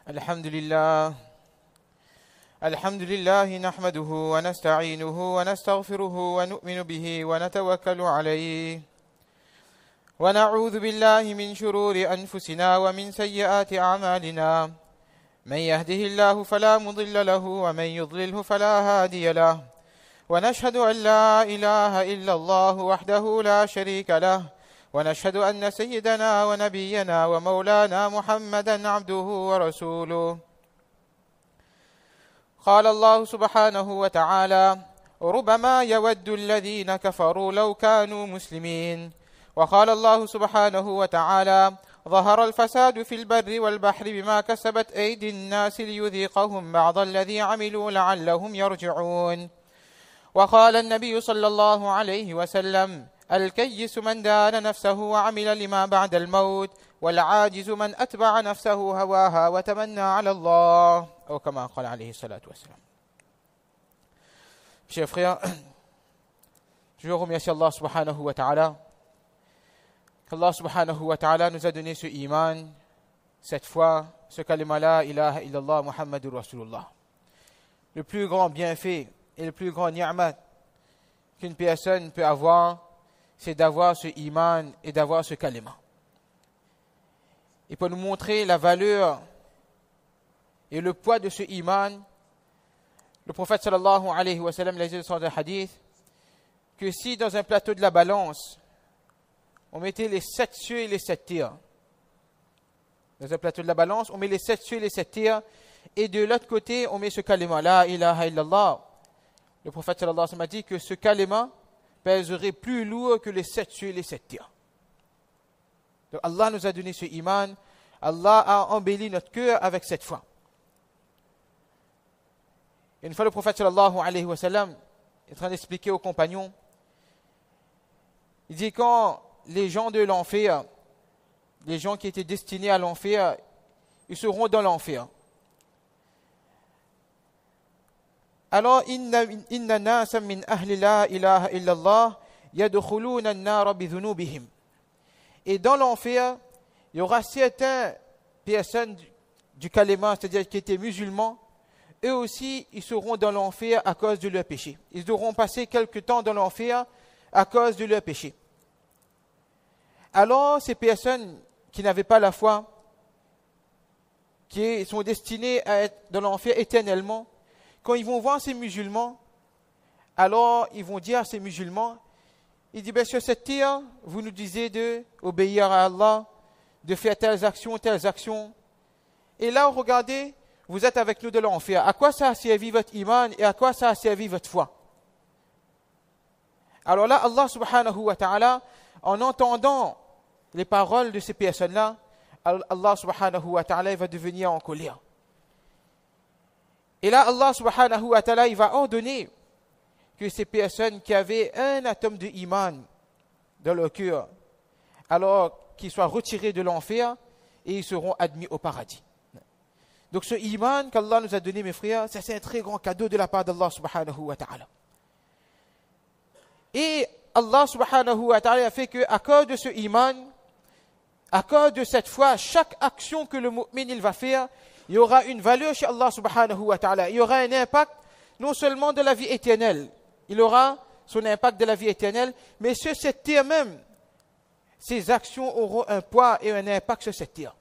الحمد لله نحمده ونستعينه ونستغفره ونؤمن به ونتوكل عليه ونعوذ بالله من شرور أنفسنا ومن سيئات أعمالنا من يهده الله فلا مضل له ومن يضلله فلا هادي له ونشهد أن لا إله إلا الله وحده لا شريك له ونشهد أن سيدنا ونبينا ومولانا محمدا عبده ورسوله قال الله سبحانه وتعالى ربما يود الذين كفروا لو كانوا مسلمين وقال الله سبحانه وتعالى ظهر الفساد في البر والبحر بما كسبت أيدي الناس ليذيقهم بعض الذي عملوا لعلهم يرجعون وقال النبي صلى الله عليه وسلم الكيس من دان نفسه وعمل لما بعد الموت والعاجز من أتبع نفسه هواها وتمنى على الله أو كما قال عليه الصلاة والسلام. Chers frères, je remercie Allah subhanahu wa ta'ala qu'Allah subhanahu wa ta'ala nous a donné ce iman, cette foi, ce kalima la ilaha illallah Muhammadur Rasulullah. Le plus grand bienfait et le plus grand ni'mat qu'une personne peut avoir, c'est d'avoir ce iman et d'avoir ce kalima. Et pour nous montrer la valeur et le poids de ce iman, le prophète sallallahu alayhi wa sallam l'a dit dans un hadith que si dans un plateau de la balance, on mettait les 7 cieux et les 7 terres, dans un plateau de la balance, on met les 7 cieux et les 7 terres, et de l'autre côté, on met ce kalima, la ilaha illallah. Le prophète sallallahu alayhi wa sallam a dit que ce kalima pèserait plus lourd que les 7 cieux et les 7 terres. Donc Allah nous a donné ce iman, Allah a embelli notre cœur avec cette foi. Une fois le prophète sallallahu alayhi wa sallam est en train d'expliquer aux compagnons, il dit quand les gens de l'enfer, les gens qui étaient destinés à l'enfer, ils seront dans l'enfer. Alors, inna nasa min ahli la ilaha illallah yadkhuluna an-nar bi dhunubihim. Et dans l'enfer, il y aura certaines personnes du kalima, c'est-à-dire qui étaient musulmans, eux aussi, ils seront dans l'enfer à cause de leur péché. Ils devront passer quelque temps dans l'enfer à cause de leur péché. Alors, ces personnes qui n'avaient pas la foi, qui sont destinées à être dans l'enfer éternellement, quand ils vont voir ces musulmans, alors ils vont dire à ces musulmans, ils disent, sur cette terre, vous nous disiez d'obéir à Allah, de faire telles actions. Et là, regardez, vous êtes avec nous de l'enfer. À quoi ça a servi votre iman et à quoi ça a servi votre foi? Alors là, Allah subhanahu wa ta'ala, en entendant les paroles de ces personnes-là, Allah subhanahu wa ta'ala va devenir en colère. Et là, Allah subhanahu wa ta'ala, il va ordonner que ces personnes qui avaient un atome de iman dans leur cœur, alors qu'ils soient retirés de l'enfer et ils seront admis au paradis. Donc ce iman qu'Allah nous a donné, mes frères, ça c'est un très grand cadeau de la part d'Allah subhanahu wa ta'ala. Et Allah subhanahu wa ta'ala a fait qu'à cause de ce iman, à cause de cette foi, chaque action que le mu'min il va faire, il y aura une valeur chez Allah subhanahu wa ta'ala. Il y aura un impact non seulement de la vie éternelle, il aura son impact de la vie éternelle, mais sur cette terre même, ses actions auront un poids et un impact sur cette terre.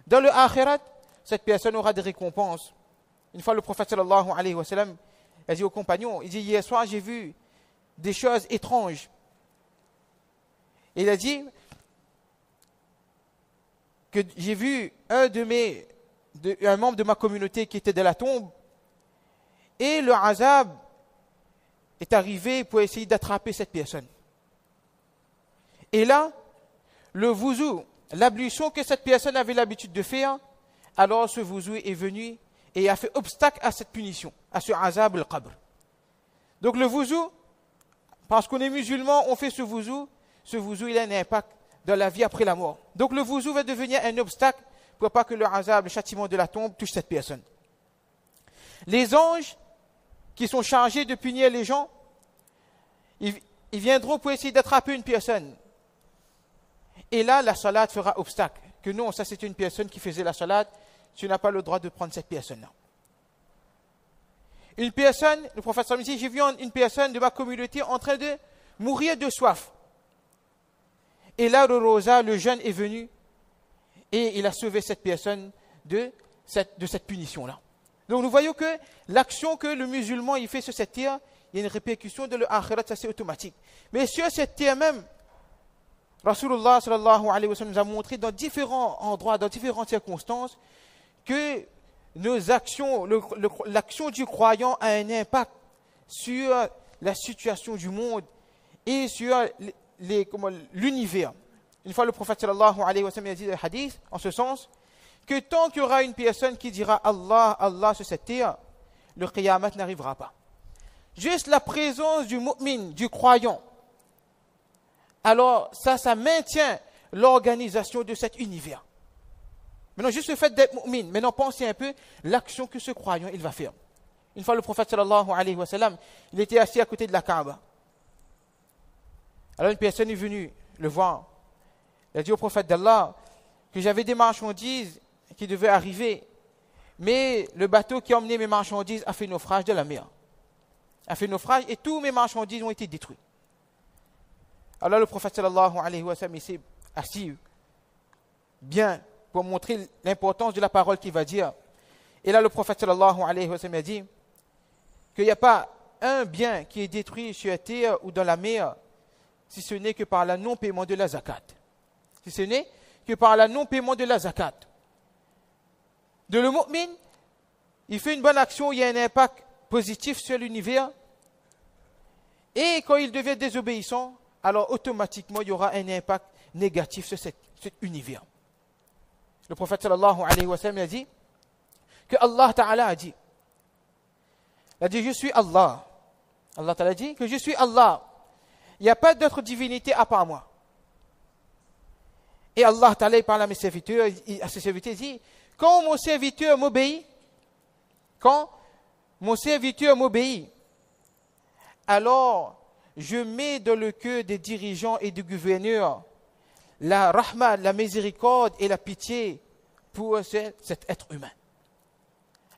Dans le akhirat, cette personne aura des récompenses. Une fois le prophète sallallahu alayhi wa sallam a dit aux compagnons, il dit hier soir j'ai vu des choses étranges. Et il a dit que j'ai vu un membre de ma communauté qui était dans la tombe et le azab est arrivé pour essayer d'attraper cette personne. Et là, le wuzu, l'ablution que cette personne avait l'habitude de faire, alors ce wuzu est venu et a fait obstacle à cette punition, à ce azab al-qabr. Donc le wuzu, parce qu'on est musulman, on fait ce wuzu il a un impact dans la vie après la mort. Donc le wuzu va devenir un obstacle pour pas que le azab, le châtiment de la tombe touche cette personne. Les anges qui sont chargés de punir les gens, ils viendront pour essayer d'attraper une personne. Et là, la salade fera obstacle. Que non, ça c'est une personne qui faisait la salade, tu n'as pas le droit de prendre cette personne-là. Une personne, le prophète sallallahu alayhi wa sallam dit, j'ai vu une personne de ma communauté en train de mourir de soif. Et là, le rosa, le jeune est venu et il a sauvé cette personne de cette punition-là. Donc nous voyons que l'action que le musulman il fait sur cette terre, il y a une répercussion de l'akhirat, ça c'est automatique. Mais sur cette terre même, Rasulullah sallallahu alayhi wa sallam nous a montré dans différents endroits, dans différentes circonstances, que nos actions, l'action du croyant a un impact sur la situation du monde et sur l'univers. Une fois le prophète sallallahu alayhi wa sallam a dit le hadith, en ce sens, que tant qu'il y aura une personne qui dira Allah, Allah sur cette terre, le qiyamah n'arrivera pas. Juste la présence du mu'min, du croyant, alors ça maintient l'organisation de cet univers. Maintenant, juste le fait d'être mu'min, maintenant pensez un peu l'action que ce croyant il va faire. Une fois le prophète sallallahu alayhi wa sallam, il était assis à côté de la Kaaba. Alors une personne est venue le voir. Il a dit au prophète d'Allah que j'avais des marchandises qui devaient arriver, mais le bateau qui a emmené mes marchandises a fait naufrage de la mer. A fait naufrage et tous mes marchandises ont été détruites. Alors le prophète sallallahu alayhi wa sallam s'est assis bien pour montrer l'importance de la parole qu'il va dire. Et là le prophète sallallahu alayhi wa sallam a dit qu'il n'y a pas un bien qui est détruit sur la terre ou dans la mer si ce n'est que par le non-paiement de la zakat. Si ce n'est que par le non-paiement de la zakat. De le mu'min, il fait une bonne action, il y a un impact positif sur l'univers. Et quand il devient désobéissant, alors automatiquement il y aura un impact négatif sur cet univers. Le prophète sallallahu alayhi wa sallam a dit que Allah Ta'ala a dit. Il a dit je suis Allah. Allah Ta'ala a dit que je suis Allah. Il n'y a pas d'autre divinité à part moi. Et Allah Ta'ala parle à ses serviteurs, il dit quand mon serviteur m'obéit, alors je mets dans le cœur des dirigeants et des gouverneurs la rahma, la miséricorde et la pitié pour cet être humain.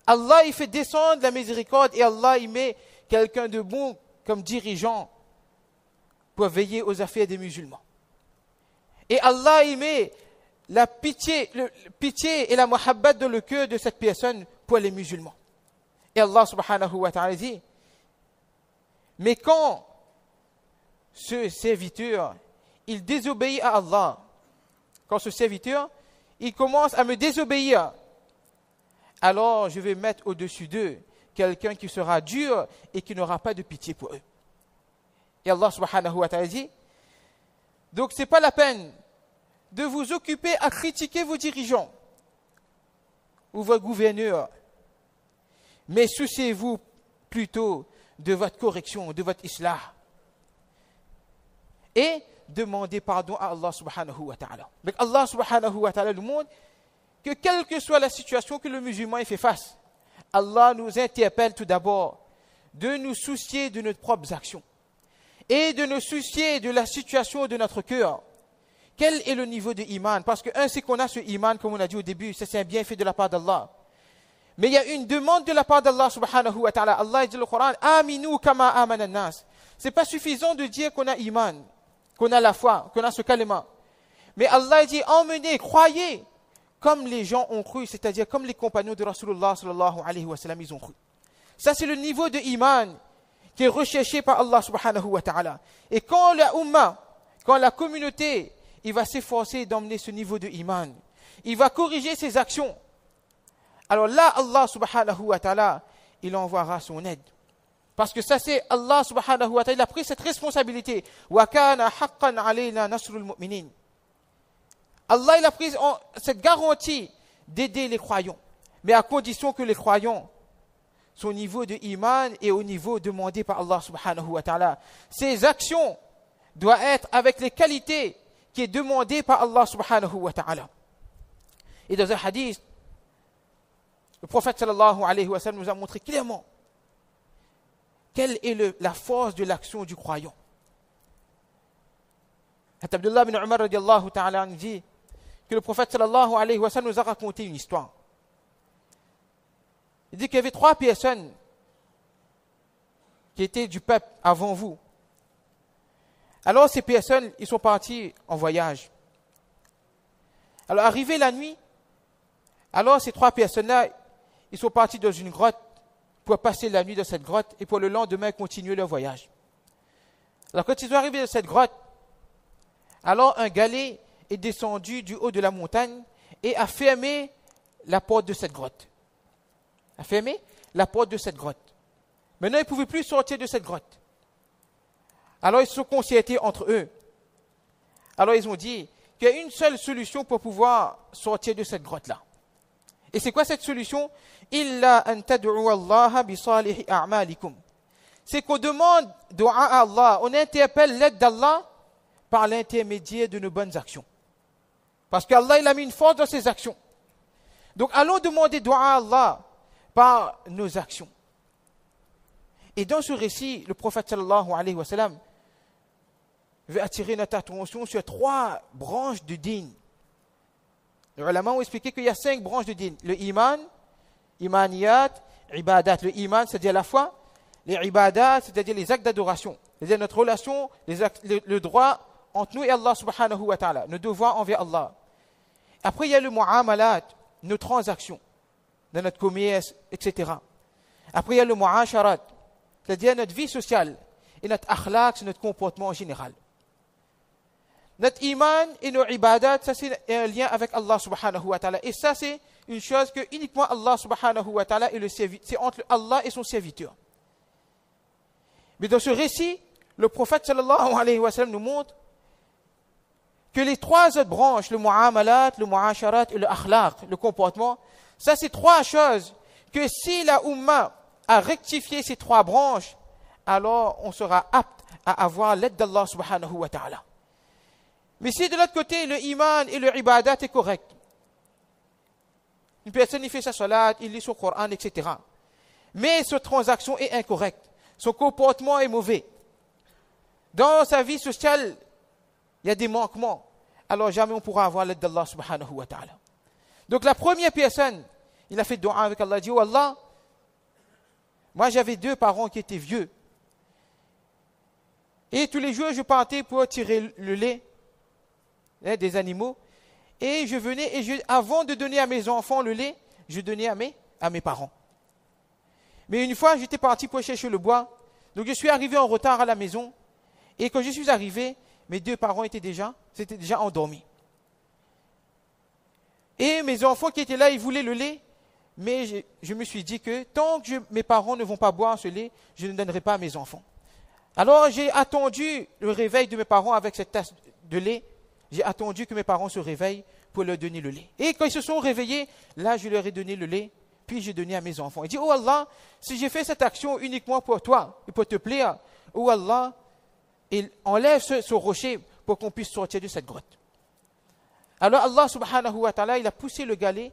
Allah il fait descendre la miséricorde et Allah il met quelqu'un de bon comme dirigeant pour veiller aux affaires des musulmans. Et Allah il met la pitié et la muhabbat dans le cœur de cette personne pour les musulmans. Et Allah subhanahu wa ta'ala dit, mais quand ce serviteur, il désobéit à Allah, quand ce serviteur, il commence à me désobéir, alors je vais mettre au-dessus d'eux quelqu'un qui sera dur et qui n'aura pas de pitié pour eux. Et Allah subhanahu wa ta'ala dit, donc ce n'est pas la peine de vous occuper à critiquer vos dirigeants ou vos gouverneurs, mais souciez-vous plutôt de votre correction, de votre islah. Et demandez pardon à Allah subhanahu wa ta'ala. Donc Allah subhanahu wa ta'ala nous montre que quelle que soit la situation que le musulman fait face, Allah nous interpelle tout d'abord de nous soucier de nos propres actions et de nous soucier de la situation de notre cœur. Quel est le niveau de iman? Parce que c'est qu'on a ce iman, comme on a dit au début, ça c'est un bienfait de la part d'Allah. Mais il y a une demande de la part d'Allah subhanahu wa ta'ala. Allah dit dans le Coran, Aminu kama amana nas. C'est pas suffisant de dire qu'on a iman, qu'on a la foi, qu'on a ce kalima. Mais Allah dit, emmenez, croyez, comme les gens ont cru, c'est-à-dire comme les compagnons de Rasulullah sallallahu alayhi wa sallam, ils ont cru. Ça c'est le niveau de iman qui est recherché par Allah subhanahu wa ta'ala. Et quand la umma, quand la communauté, il va s'efforcer d'emmener ce niveau de iman, il va corriger ses actions. Alors là, Allah subhanahu wa ta'ala, il envoiera son aide. Parce que ça c'est Allah subhanahu wa ta'ala, il a pris cette responsabilité. Wa kana haqqan alayna nasrul mu'minin. Allah il a pris cette garantie d'aider les croyants. Mais à condition que les croyants, son niveau de iman est au niveau demandé par Allah subhanahu wa ta'ala. Ses actions doivent être avec les qualités qui est demandées par Allah subhanahu wa ta'ala. Et dans un hadith, le prophète sallallahu alayhi wa sallam nous a montré clairement quelle est la force de l'action du croyant. Abdullah bin Umar radiallahu ta'ala nous dit que le prophète sallallahu alayhi wa sallam nous a raconté une histoire. Il dit qu'il y avait 3 personnes qui étaient du peuple avant vous. Alors ces personnes, ils sont partis en voyage. Alors arrivé la nuit, alors ces 3 personnes-là, ils sont partis dans une grotte pour passer la nuit dans cette grotte et pour le lendemain continuer leur voyage. Alors quand ils sont arrivés dans cette grotte, alors un galet est descendu du haut de la montagne et a fermé la porte de cette grotte. A fermé la porte de cette grotte. Maintenant, ils ne pouvaient plus sortir de cette grotte. Alors ils se sont concertés entre eux. Alors ils ont dit qu'il y a une seule solution pour pouvoir sortir de cette grotte-là. Et c'est quoi cette solution? Illa an tad'u Allah bi salihi a'malikum. C'est qu'on demande dua à Allah, on interpelle l'aide d'Allah par l'intermédiaire de nos bonnes actions. Parce qu'Allah, il a mis une force dans ses actions. Donc allons demander dua à Allah par nos actions. Et dans ce récit, le prophète sallallahu alayhi wa sallam veut attirer notre attention sur 3 branches de dîn. Les ulama ont expliqué qu'il y a 5 branches de dîn. Le iman, imaniyat, ibadat. Le iman, c'est-à-dire la foi. Les ibadat, c'est-à-dire les actes d'adoration. C'est-à-dire notre relation, le droit entre nous et Allah subhanahu wa ta'ala. Nos devoirs envers Allah. Après, il y a le mu'amalat, nos transactions, dans notre commerce, etc. Après, il y a le mu'asharat, c'est-à-dire notre vie sociale. Et notre akhlaq, c'est notre comportement en général. Notre iman et nos ibadat, ça c'est un lien avec Allah subhanahu wa ta'ala. Et ça c'est une chose que uniquement Allah subhanahu wa ta'ala est c'est entre Allah et son serviteur. Mais dans ce récit, le prophète sallallahu alayhi wa sallam nous montre que les 3 autres branches, le mu'amalat, le mu'asharat et le akhlaq, le comportement, ça c'est 3 choses que si la Ummah a rectifié ces 3 branches, alors on sera apte à avoir l'aide d'Allah subhanahu wa ta'ala. Mais si de l'autre côté, le iman et le ibadat est correct, une personne il fait sa salat, il lit son Coran, etc. Mais sa transaction est incorrecte, son comportement est mauvais. Dans sa vie sociale, il y a des manquements. Alors jamais on pourra avoir l'aide d'Allah subhanahu wa ta'ala. Donc la première personne, il a fait dua avec Allah, il dit, oh Allah, moi j'avais 2 parents qui étaient vieux. Et tous les jours je partais pour tirer le lait des animaux. Et je venais, et avant de donner à mes enfants le lait, je donnais à mes parents. Mais une fois, j'étais parti pour chercher le bois. Donc je suis arrivé en retard à la maison. Et quand je suis arrivé, mes 2 parents s'étaient déjà endormis. Et mes enfants qui étaient là, ils voulaient le lait. Mais je me suis dit que tant que mes parents ne vont pas boire ce lait, je ne donnerai pas à mes enfants. Alors j'ai attendu le réveil de mes parents avec cette tasse de lait. J'ai attendu que mes parents se réveillent pour leur donner le lait. Et quand ils se sont réveillés, là je leur ai donné le lait, puis j'ai donné à mes enfants. Il dit, oh Allah, si j'ai fait cette action uniquement pour toi et pour te plaire, oh Allah, enlève ce rocher pour qu'on puisse sortir de cette grotte. Alors Allah subhanahu wa ta'ala, il a poussé le galet,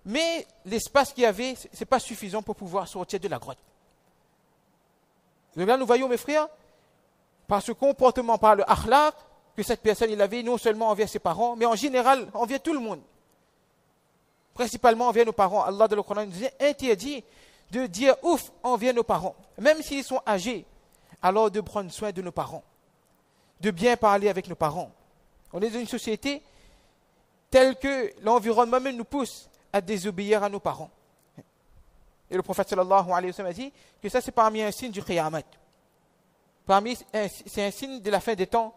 mais l'espace qu'il y avait, ce n'est pas suffisant pour pouvoir sortir de la grotte. Donc là, nous voyons, mes frères, par ce comportement, par le akhlaq, que cette personne il avait non seulement envers ses parents, mais en général envers tout le monde. Principalement envers nos parents. Allah dans le Coran nous interdit de dire ouf envers nos parents. Même s'ils sont âgés, alors de prendre soin de nos parents. De bien parler avec nos parents. On est dans une société telle que l'environnement même nous pousse à désobéir à nos parents. Et le prophète sallallahu alayhi wa sallam a dit que ça c'est parmi un signe du Qiyamat. C'est un signe de la fin des temps.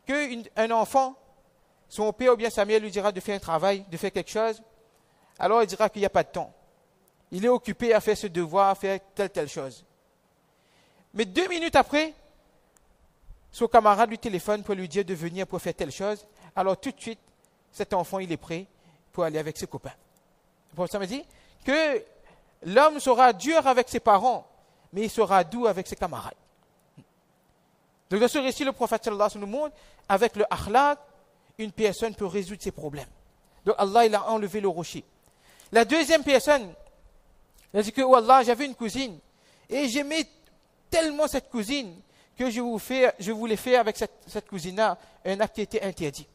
Qu'un enfant, son père ou bien sa mère lui dira de faire un travail, de faire quelque chose, alors il dira qu'il n'y a pas de temps. Il est occupé à faire ce devoir, à faire telle chose. Mais 2 minutes après, son camarade lui téléphone pour lui dire de venir pour faire telle chose. Alors tout de suite, cet enfant, il est prêt pour aller avec ses copains. Le prophète m'a dit que l'homme sera dur avec ses parents, mais il sera doux avec ses camarades. Donc dans ce récit, le prophète sallallahu alayhi wa sallam nous montre, avec le akhlaq, une personne peut résoudre ses problèmes. Donc Allah, il a enlevé le rocher. La deuxième personne, elle a dit que, oh Allah, j'avais une cousine, et j'aimais tellement cette cousine, que je voulais faire avec cette cousine-là un acte qui était interdit.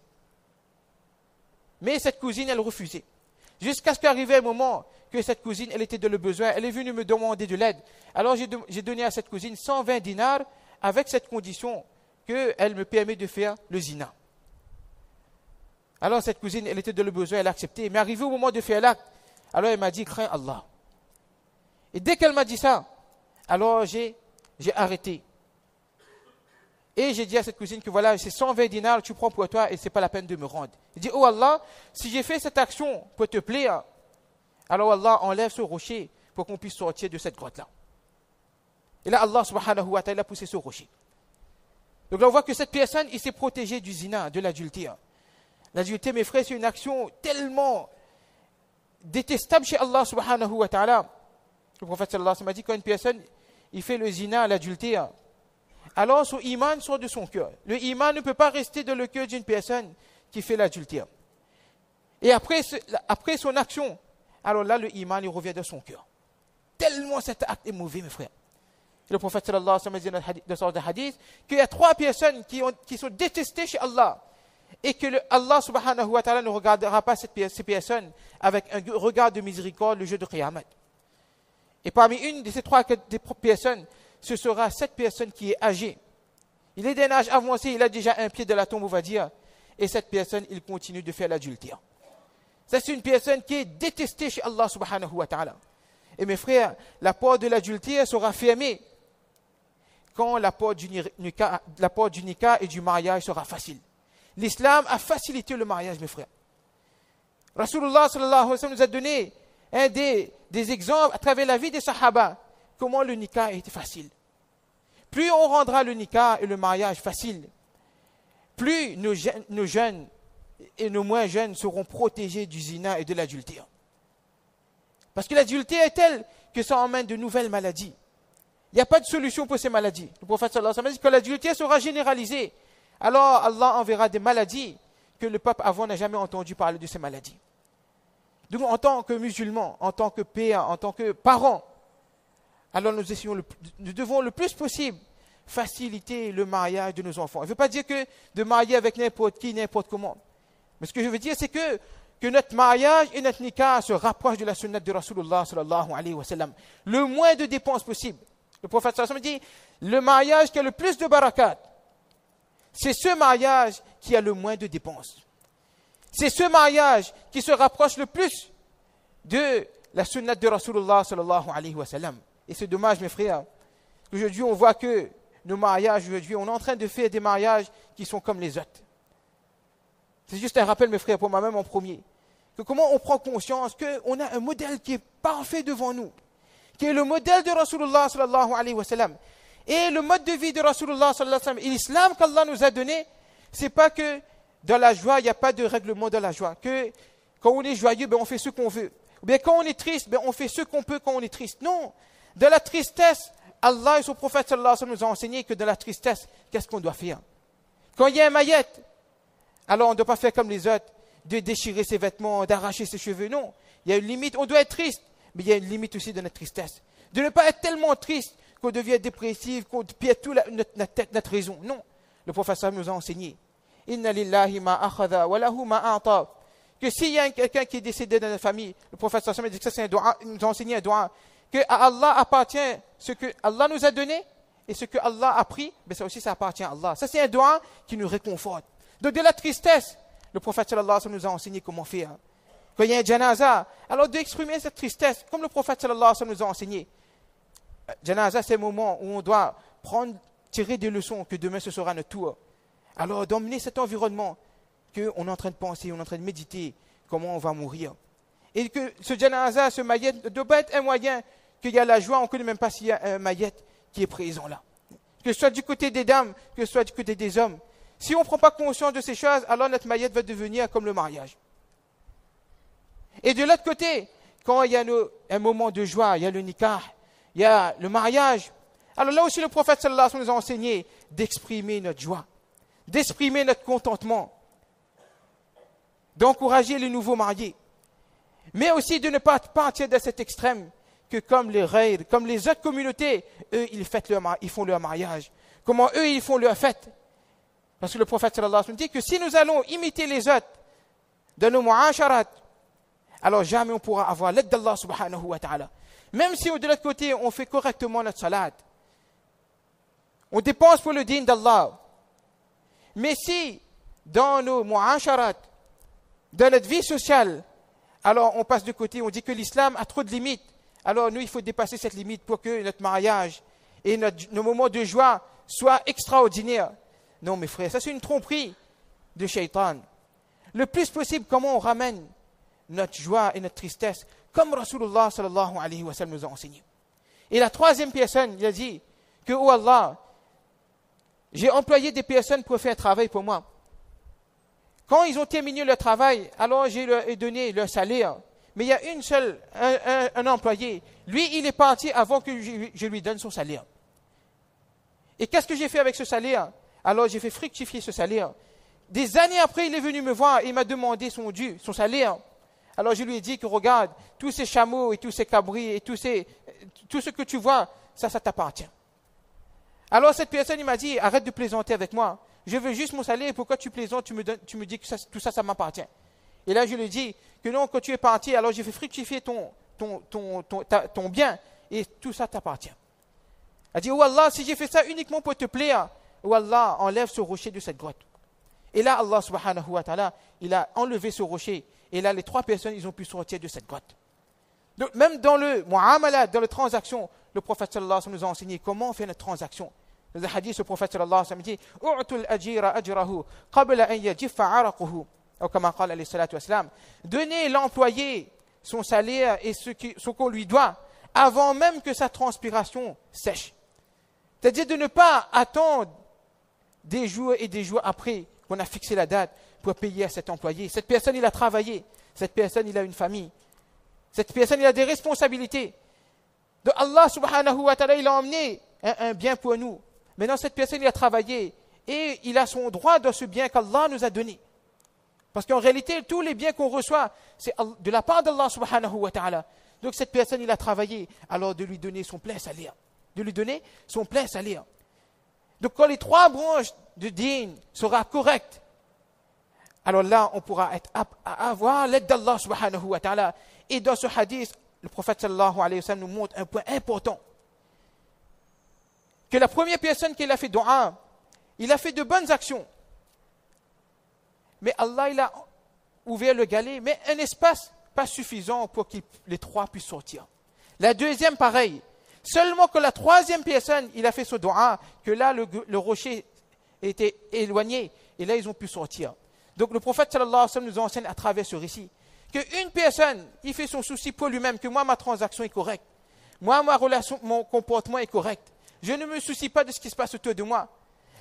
Mais cette cousine, elle refusait. Jusqu'à ce qu'arrive un moment que cette cousine, elle était dans le besoin, elle est venue me demander de l'aide. Alors j'ai donné à cette cousine 120 dinars avec cette condition qu'elle me permet de faire le zina. Alors cette cousine, elle était dans le besoin, elle a accepté. Mais arrivé au moment de faire l'acte, alors elle m'a dit, crains Allah. Et dès qu'elle m'a dit ça, alors j'ai arrêté. Et j'ai dit à cette cousine que voilà, c'est 120 dinars, tu prends pour toi et ce n'est pas la peine de me rendre. Il dit, oh Allah, si j'ai fait cette action pour te plaire, alors Allah enlève ce rocher pour qu'on puisse sortir de cette grotte-là. Et là, Allah subhanahu wa ta'ala a poussé ce rocher. Donc là, on voit que cette personne, il s'est protégé du zina, de l'adultère. L'adultère, mes frères, c'est une action tellement détestable chez Allah subhanahu wa ta'ala. Le prophète sallallahu alayhi wa sallam a dit, quand une personne, il fait le zina, l'adultère, alors son iman sort de son cœur. Le iman ne peut pas rester dans le cœur d'une personne qui fait l'adultère. Et après son action, alors là, le iman, il revient dans son cœur. Tellement cet acte est mauvais, mes frères. Et le prophète sallallahu alayhi wa sallam a dit dans ce hadith qu'il y a 3 personnes qui sont détestées chez Allah et que Allah subhanahu wa ta'ala ne regardera pas ces personnes avec un regard de miséricorde le jour de Qiyamah. Et parmi une de ces 3 personnes, ce sera cette personne qui est âgée. Il est d'un âge avancé, il a déjà un pied de la tombe, on va dire. Et cette personne, il continue de faire l'adultère. Ça, c'est une personne qui est détestée chez Allah subhanahu wa ta'ala. Et mes frères, la porte de l'adultère sera fermée quand la porte du nikah et du mariage sera facile. L'islam a facilité le mariage, mes frères. Rasulullah sallallahu alayhi wa sallam nous a donné des exemples à travers la vie des sahaba, comment le nikah était facile. Plus on rendra le nikah et le mariage facile, plus nos jeunes et nos moins jeunes seront protégés du zina et de l'adultère. Parce que l'adultère est telle que ça emmène de nouvelles maladies. Il n'y a pas de solution pour ces maladies. Le prophète sallallahu alayhi wa sallam dit que l'adultère sera généralisée. Alors Allah enverra des maladies que le peuple avant n'a jamais entendu parler de ces maladies. Donc en tant que musulmans, en tant que pères, en tant que parents, alors nous devons le plus possible faciliter le mariage de nos enfants. Je ne veux pas dire que de marier avec n'importe qui, n'importe comment. Mais ce que je veux dire, c'est que notre mariage et notre nikah se rapprochent de la sunnah de Rasulullah sallallahu alayhi wa sallam. Le moins de dépenses possible. Le prophète sallallahu alayhi wa sallam dit, le mariage qui a le plus de barakat, c'est ce mariage qui a le moins de dépenses. C'est ce mariage qui se rapproche le plus de la sunnah de Rasulullah sallallahu alayhi wa sallam. Et c'est dommage, mes frères, qu'aujourd'hui on voit que nos mariages, aujourd'hui, on est en train de faire des mariages qui sont comme les autres. C'est juste un rappel, mes frères, pour moi-même en premier, que comment on prend conscience qu'on a un modèle qui est parfait devant nous, qui est le modèle de Rasulullah sallallahu alayhi wa sallam. Et le mode de vie de Rasulullah sallallahu alayhi wa sallam, et l'islam qu'Allah nous a donné, c'est pas que dans la joie, il n'y a pas de règlement dans la joie, que quand on est joyeux, on fait ce qu'on veut. Ou bien quand on est triste, on fait ce qu'on peut quand on est triste. Non, dans la tristesse, Allah et son prophète sallallahu alayhi wa sallam nous ont enseigné que dans la tristesse, qu'est-ce qu'on doit faire? Quand il y a un maillette, alors on ne doit pas faire comme les autres, de déchirer ses vêtements, d'arracher ses cheveux. Non, il y a une limite, on doit être triste, mais il y a une limite aussi de notre tristesse. De ne pas être tellement triste qu'on devient dépressif, qu'on perd toute notre raison. Non, le prophète sallallahu alayhi wa sallam nous a enseigné. Inna lillahi ma akhadha wa lahu ma a'ta. Que s'il y a quelqu'un qui est décédé dans la famille, le prophète sallallahu alayhi wa sallam dit que ça c'est un doua, il nous a enseigné un doua, que à Allah appartient ce que Allah nous a donné et ce que Allah a pris, mais ça aussi ça appartient à Allah. Ça c'est un doua qui nous réconforte. Donc de la tristesse, le prophète sallallahu alayhi wa sallam nous a enseigné comment faire. Quand il y a un janaza, alors d'exprimer cette tristesse, comme le prophète sallallahu alayhi wa sallam nous a enseigné. Janaza, c'est un moment où on doit tirer des leçons, que demain ce sera notre tour. Alors d'emmener cet environnement qu'on est en train de penser, on est en train de méditer comment on va mourir. Et que ce janaza, ce maillet, ne doit pas être un moyen qu'il y a la joie, on ne connaît même pas s'il y a un maillet qui est présent là. Que ce soit du côté des dames, que ce soit du côté des hommes. Si on ne prend pas conscience de ces choses, alors notre maillet va devenir comme le mariage. Et de l'autre côté, quand il y a un moment de joie, il y a le nikah, il y a le mariage, alors là aussi le prophète sallallahu alayhi wa sallam nous a enseigné d'exprimer notre joie, d'exprimer notre contentement, d'encourager les nouveaux mariés, mais aussi de ne pas partir de cet extrême que comme les raids, comme les autres communautés, eux ils font leur mariage. Comment eux ils font leur fête? Parce que le prophète sallallahu alayhi wa sallam dit que si nous allons imiter les autres dans nos mu'asharat, alors jamais on pourra avoir l'aide d'Allah subhanahu wa ta'ala. Même si de l'autre côté, on fait correctement notre salat, on dépense pour le din d'Allah, mais si dans nos mu'asharat, dans notre vie sociale, alors on passe de côté, on dit que l'islam a trop de limites, alors nous il faut dépasser cette limite pour que notre mariage et nos moments de joie soient extraordinaires. Non mes frères, ça c'est une tromperie de shaitan. Le plus possible, comment on ramène notre joie et notre tristesse, comme Rasulullah sallallahu alayhi wa sallam nous a enseigné. Et la troisième personne, il a dit que, oh Allah, j'ai employé des personnes pour faire un travail pour moi. Quand ils ont terminé leur travail, alors j'ai leur donné leur salaire. Mais il y a un employé. Lui, il est parti avant que je lui donne son salaire. Et qu'est-ce que j'ai fait avec ce salaire? Alors j'ai fait fructifier ce salaire. Des années après, il est venu me voir et il m'a demandé son dû, son salaire. Alors je lui ai dit que regarde, tous ces chameaux et tous ces cabris et tout ce que tu vois, ça t'appartient. Alors cette personne, il m'a dit, arrête de plaisanter avec moi. Je veux juste mon salaire, pourquoi tu plaisantes, tu me dis que tout ça m'appartient. Et là je lui ai dit que non, quand tu es parti, alors j'ai fait fructifier ton bien et tout ça t'appartient. Il a dit, oh Allah, si j'ai fait ça uniquement pour te plaire, oh Allah, enlève ce rocher de cette grotte. Et là, Allah subhanahu wa ta'ala, il a enlevé ce rocher. Et là, les trois personnes, ils ont pu sortir de cette grotte. Donc, même dans le mu'amalat, dans les transactions, le prophète sallallahu alayhi wa sallam nous a enseigné comment on fait notre transaction. Dans le hadith, le prophète sallallahu alayhi wa sallam dit « U'tul ajira ajrahu qabla an yajiffa araquhu » ou comme a dit alayhi salatu wa sallam. Donnez l'employé son salaire et ce qu'on lui doit avant même que sa transpiration sèche. C'est-à-dire de ne pas attendre des jours et des jours après qu'on a fixé la date pour payer à cet employé. Cette personne, il a travaillé. Cette personne, il a une famille. Cette personne, il a des responsabilités. Donc Allah subhanahu wa ta'ala, il a emmené un bien pour nous. Maintenant, cette personne, il a travaillé et il a son droit dans ce bien qu'Allah nous a donné. Parce qu'en réalité, tous les biens qu'on reçoit, c'est de la part d'Allah subhanahu wa ta'ala. Donc cette personne, il a travaillé, alors de lui donner son plein salaire. De lui donner son plein salaire. Donc quand les trois branches de din seront correctes, alors là, on pourra avoir l'aide d'Allah subhanahu wa ta'ala. Et dans ce hadith, le prophète sallallahu alayhi wa sallam nous montre un point important. Que la première personne qui a fait dua, il a fait de bonnes actions. Mais Allah, il a ouvert le galet, mais un espace pas suffisant pour que les trois puissent sortir. La deuxième, pareil. Seulement que la troisième personne, il a fait ce dua, que là, le rocher était éloigné, et là, ils ont pu sortir. Donc, le prophète sallallahu alayhi wa sallam nous enseigne à travers ce récit, qu'une personne, il fait son souci pour lui-même, que moi, ma transaction est correcte. Moi, ma relation, mon comportement est correct. Je ne me soucie pas de ce qui se passe autour de moi.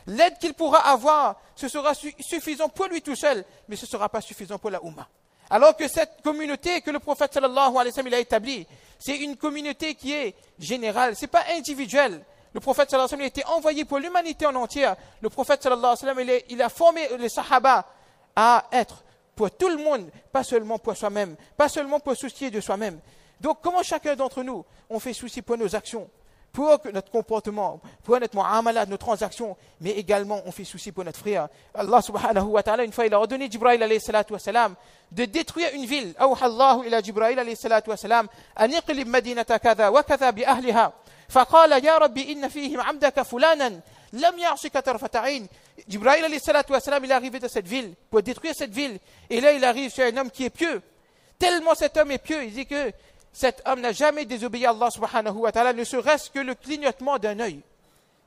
L'aide qu'il pourra avoir, ce sera suffisant pour lui tout seul, mais ce ne sera pas suffisant pour la Ummah. Alors que cette communauté que le prophète sallallahu alayhi wa sallam il a établie, c'est une communauté qui est générale, ce n'est pas individuel. Le prophète sallallahu alayhi wa sallam il a été envoyé pour l'humanité en entière. Le prophète sallallahu alayhi wa sallam il a formé les sahaba à être pour tout le monde, pas seulement pour soi-même, pas seulement pour soucier de soi-même. Donc comment chacun d'entre nous, on fait souci pour nos actions, pour notre comportement, pour notre mu'amalat, nos transactions, mais également on fait souci pour notre frère. Allah subhanahu wa ta'ala, une fois, il a ordonné Jibril alayhi salatu wa salam de détruire une ville. Awha Allahu ila Jibril alayhi salatu wa salam, an iqlib madinata kadha wa kadha bi ahliha. Faqala ya Rabbi inna fihim abdaka fulanan. Lam ya'sika tarfata 'ayn. Jibril alayhi salatu wa salam, il est arrivé dans cette ville pour détruire cette ville. Et là, il arrive sur un homme qui est pieux. Tellement cet homme est pieux, il dit que cet homme n'a jamais désobéi à Allah subhanahu wa ta'ala, ne serait-ce que le clignotement d'un œil.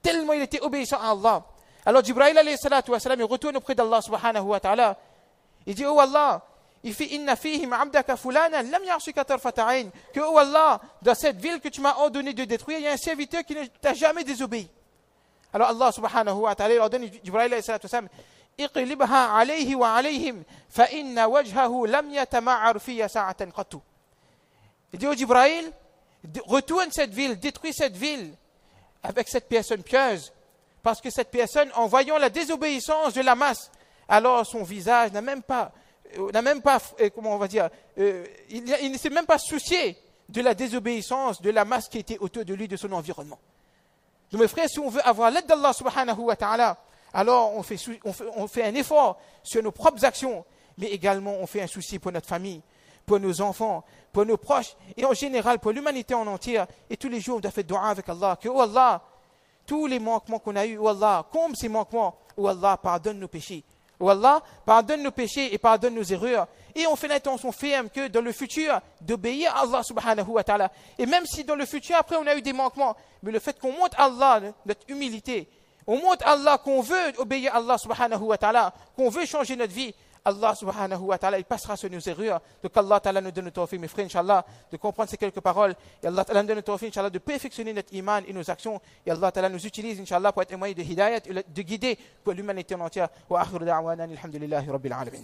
Tellement il était obéissant à Allah. Alors Jibril alayhi salatu wa salam, il retourne auprès d'Allah subhanahu wa ta'ala. Il dit, oh Allah, il fait inna fihim abdaka fulana lam ya'sika tarfata 'ayn. Que oh Allah, dans cette ville que tu m'as ordonné de détruire, il y a un serviteur qui ne t'a jamais désobéi. Alors Allah subhanahu wa ta'ala, il ordonne Jibril alayhi salatu wa salam, iqlibha alayhi wa alayhim fa inna wajhahu lam yatama'ar fiya sa'atan qattu. Il dit au Jibril, retourne cette ville, détruis cette ville avec cette personne pieuse. Parce que cette personne, en voyant la désobéissance de la masse, alors son visage n'a même pas, comment on va dire, il ne s'est même pas soucié de la désobéissance de la masse qui était autour de lui, de son environnement. Donc mes frères, si on veut avoir l'aide d'Allah subhanahu wa ta'ala, alors on fait un effort sur nos propres actions, mais également on fait un souci pour notre famille, pour nos enfants, pour nos proches, et en général pour l'humanité en entière. Et tous les jours, on doit faire dua avec Allah, que, oh Allah, tous les manquements qu'on a eus, oh Allah, comble ces manquements, oh Allah, pardonne nos péchés. Oh Allah, pardonne nos péchés et pardonne nos erreurs. Et on fait l'intention ferme que dans le futur, d'obéir à Allah subhanahu wa ta'ala. Et même si dans le futur, après, on a eu des manquements, mais le fait qu'on montre à Allah notre humilité, on montre à Allah qu'on veut obéir à Allah subhanahu wa ta'ala, qu'on veut changer notre vie, Allah subhanahu wa ta'ala, il passera sur nos erreurs. Donc Allah ta'ala nous donne le tawfiq, mes frères, Inch'Allah, de comprendre ces quelques paroles. Et Allah ta'ala nous donne le tawfiq, Inch'Allah, de perfectionner notre iman et nos actions. Et Allah ta'ala nous utilise, Inch'Allah, pour être un moyen de hidayat, de guider pour l'humanité en entière. Wa akhiru da'wana, alhamdulillahi rabbil alamin.